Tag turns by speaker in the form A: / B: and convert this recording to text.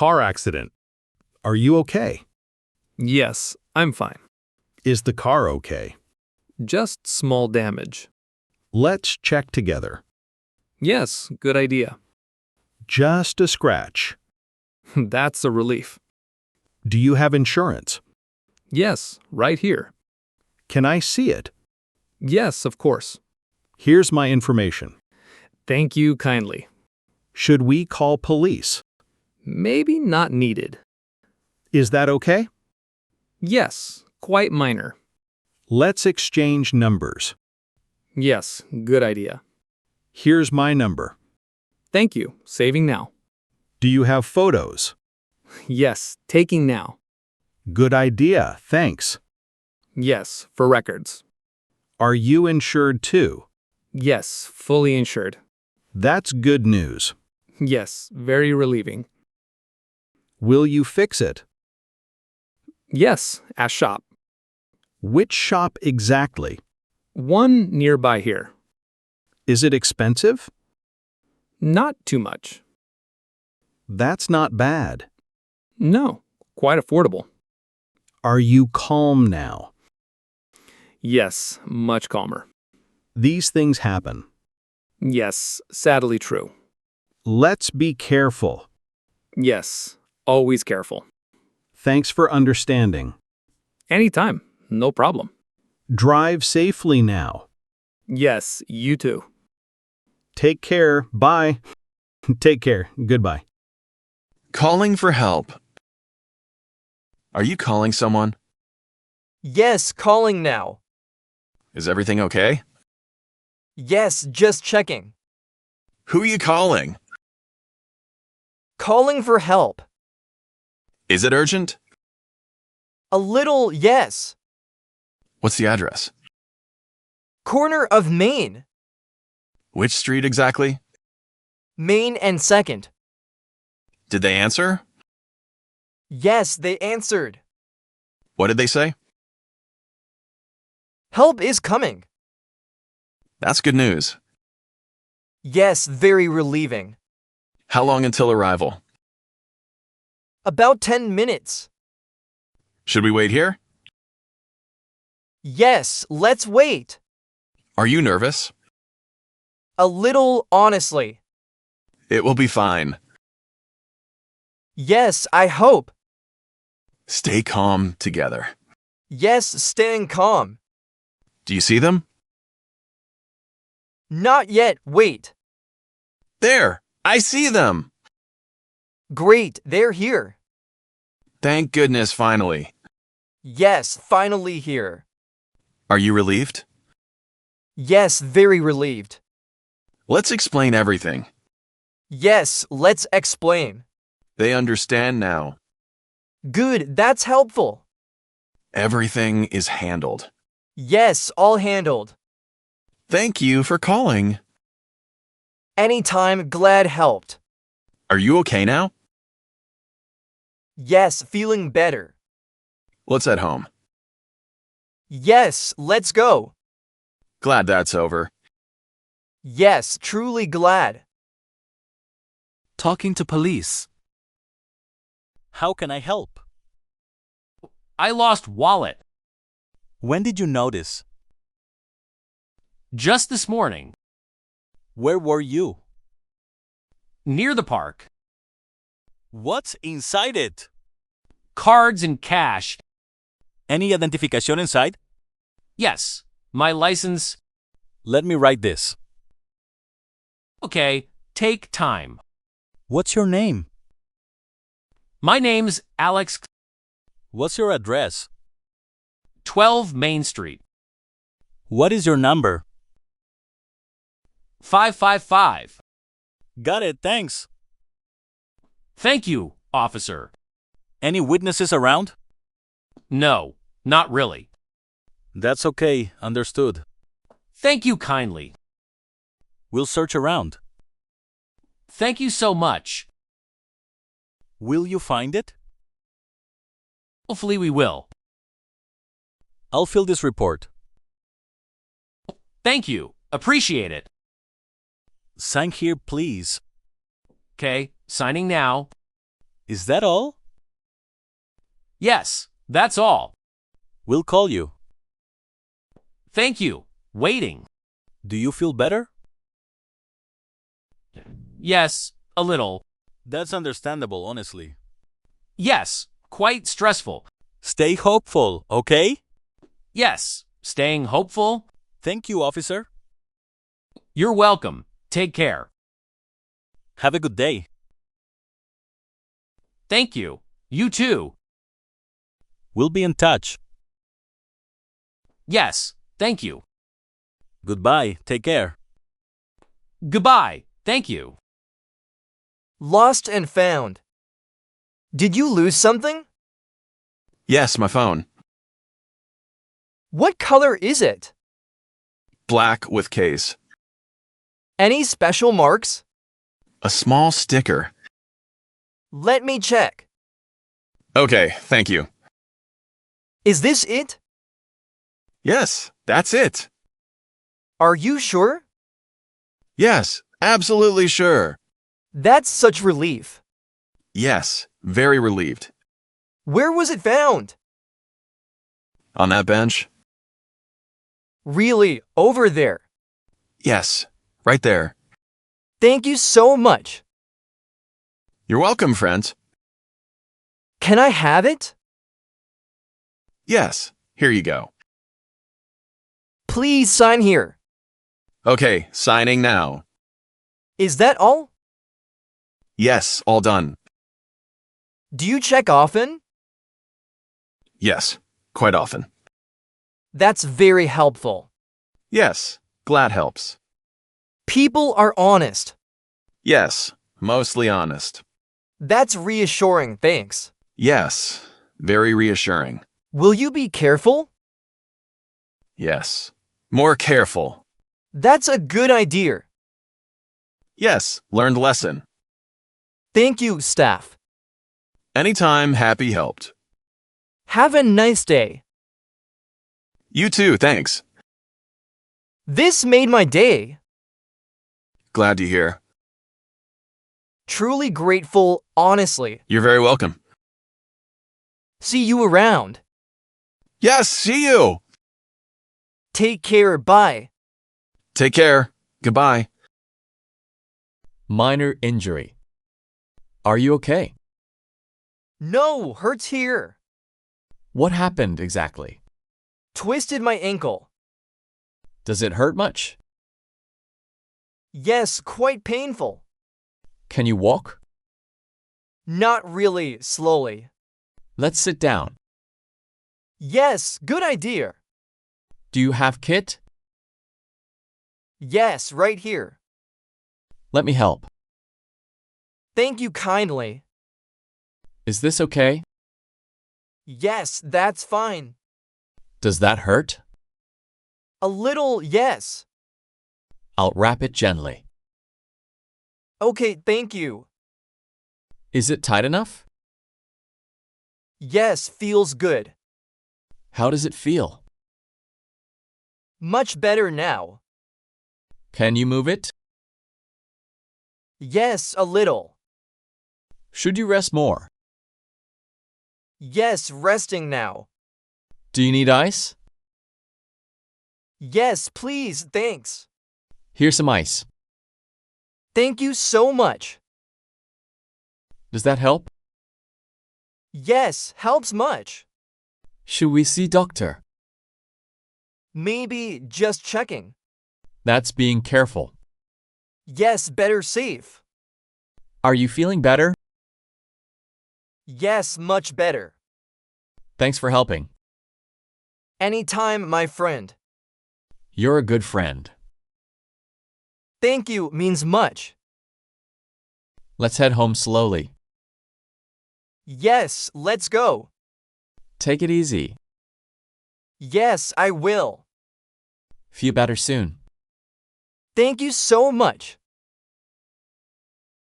A: car accident. Are you okay?
B: Yes, I'm fine.
A: Is the car okay?
B: Just small damage.
A: Let's check together.
B: Yes, good idea.
A: Just a scratch.
B: That's a relief.
A: Do you have insurance?
B: Yes, right here.
A: Can I see it?
B: Yes, of course.
A: Here's my information.
B: Thank you kindly.
A: Should we call police?
B: Maybe not needed.
A: Is that okay?
B: Yes, quite minor.
A: Let's exchange numbers.
B: Yes, good idea.
A: Here's my number.
B: Thank you, saving now.
A: Do you have photos?
B: Yes, taking now.
A: Good idea, thanks.
B: Yes, for records.
A: Are you insured too?
B: Yes, fully insured.
A: That's good news.
B: Yes, very relieving.
A: Will you fix it?
B: Yes, at shop.
A: Which shop exactly?
B: One nearby here.
A: Is it expensive?
B: Not too much.
A: That's not bad.
B: No, quite affordable.
A: Are you calm now?
B: Yes, much calmer.
A: These things happen.
B: Yes, sadly true.
A: Let's be careful.
B: Yes, always careful.
A: Thanks for understanding.
B: Anytime, no problem.
A: Drive safely now.
B: Yes, you too.
A: Take care. Bye. Take care. Goodbye.
C: Calling for help. Are you calling someone?
D: Yes, calling now.
C: Is everything okay?
D: Yes, just checking.
C: Who are you calling?
D: Calling for help.
C: Is it urgent?
D: A little, yes.
C: What's the address?
D: Corner of Main.
C: Which street exactly?
D: Main and 2nd.
C: Did they answer?
D: Yes, they answered.
C: What did they say?
D: Help is coming.
C: That's good news.
D: Yes, very relieving.
C: How long until arrival?
D: About 10 minutes.
C: Should we wait here?
D: Yes, let's wait.
C: Are you nervous?
D: A little, honestly.
C: It will be fine.
D: Yes, I hope.
C: Stay calm together.
D: Yes, staying calm.
C: Do you see them?
D: Not yet, wait.
C: There! I see them!
D: Great, they're here.
C: Thank goodness, finally.
D: Yes, finally here.
C: Are you relieved?
D: Yes, very relieved.
C: Let's explain everything.
D: Yes, let's explain.
C: They understand now.
D: Good, that's helpful.
C: Everything is handled.
D: Yes, all handled.
C: Thank you for calling.
D: Anytime, glad helped.
C: Are you okay now?
D: Yes, feeling better.
C: Let's head home.
D: Yes, let's go.
C: Glad that's over.
D: Yes, truly glad.
E: Talking to police. How can I help?
F: I lost wallet.
E: When did you notice?
F: Just this morning.
E: Where were you?
F: Near the park.
E: What's inside it?
F: Cards and cash.
E: Any identification inside?
F: Yes. My license.
E: Let me write this.
F: Okay, take time.
E: What's your name?
F: My name's Alex.
E: What's your address?
F: 12 Main Street.
E: What is your number?
F: 555.
E: Got it, thanks.
F: Thank you, officer.
E: Any witnesses around?
F: No, not really.
E: That's okay, understood.
F: Thank you kindly.
E: We'll search around.
F: Thank you so much.
E: Will you find it?
F: Hopefully we will.
E: I'll fill this report.
F: Thank you. Appreciate it.
E: Sign here, please.
F: Okay, signing now.
E: Is that all?
F: Yes, that's all.
E: We'll call you.
F: Thank you. Waiting.
E: Do you feel better?
F: Yes, a little.
E: That's understandable, honestly.
F: Yes, quite stressful.
E: Stay hopeful, okay?
F: Yes, staying hopeful.
E: Thank you, officer.
F: You're welcome. Take care.
E: Have a good day.
F: Thank you. You too.
E: We'll be in touch.
F: Yes, thank you.
E: Goodbye. Take care.
F: Goodbye. Thank you.
D: Lost and found. Did you lose something?
C: Yes, my phone.
D: What color is it?
C: Black with case.
D: Any special marks?
C: A small sticker.
D: Let me check.
C: Okay, thank you.
D: Is this it?
C: Yes, that's it.
D: Are you sure?
C: Yes, absolutely sure.
D: That's such relief.
C: Yes, very relieved.
D: Where was it found?
C: On that bench?
D: Really, over there.
C: Yes, right there.
D: Thank you so much.
C: You're welcome, friends.
D: Can I have it?
C: Yes, here you go.
D: Please sign here.
C: Okay, signing now.
D: Is that all?
C: Yes, all done.
D: Do you check often?
C: Yes, quite often.
D: That's very helpful.
C: Yes, glad helps.
D: People are honest.
C: Yes, mostly honest.
D: That's reassuring, thanks.
C: Yes, very reassuring.
D: Will you be careful?
C: Yes, more careful.
D: That's a good idea.
C: Yes, learned lesson.
D: Thank you, staff.
C: Anytime happy helped.
D: Have a nice day.
C: You too, thanks.
D: This made my day.
C: Glad to hear.
D: Truly grateful, honestly.
C: You're very welcome.
D: See you around.
C: Yes, see you.
D: Take care, bye.
C: Take care. Goodbye.
G: Minor injury. Are you okay?
D: No, hurts here.
G: What happened exactly?
D: Twisted my ankle.
G: Does it hurt much?
D: Yes, quite painful.
G: Can you walk?
D: Not really, slowly.
G: Let's sit down.
D: Yes, good idea.
G: Do you have kit?
D: Yes, right here.
G: Let me help.
D: Thank you kindly.
G: Is this okay?
D: Yes, that's fine.
G: Does that hurt?
D: A little, yes.
G: I'll wrap it gently.
D: Okay, thank you.
G: Is it tight enough?
D: Yes, feels good.
G: How does it feel?
D: Much better now.
G: Can you move it?
D: Yes, a little.
G: Should you rest more?
D: Yes, resting now.
G: Do you need ice?
D: Yes, please, thanks.
G: Here's some ice.
D: Thank you so much.
G: Does that help?
D: Yes, helps much.
G: Should we see doctor?
D: Maybe just checking.
G: That's being careful.
D: Yes, better safe.
G: Are you feeling better?
D: Yes, much better.
G: Thanks for helping.
D: Anytime, my friend.
G: You're a good friend.
D: Thank you means much.
G: Let's head home slowly.
D: Yes, let's go.
G: Take it easy.
D: Yes, I will.
G: Feel better soon.
D: Thank you so much.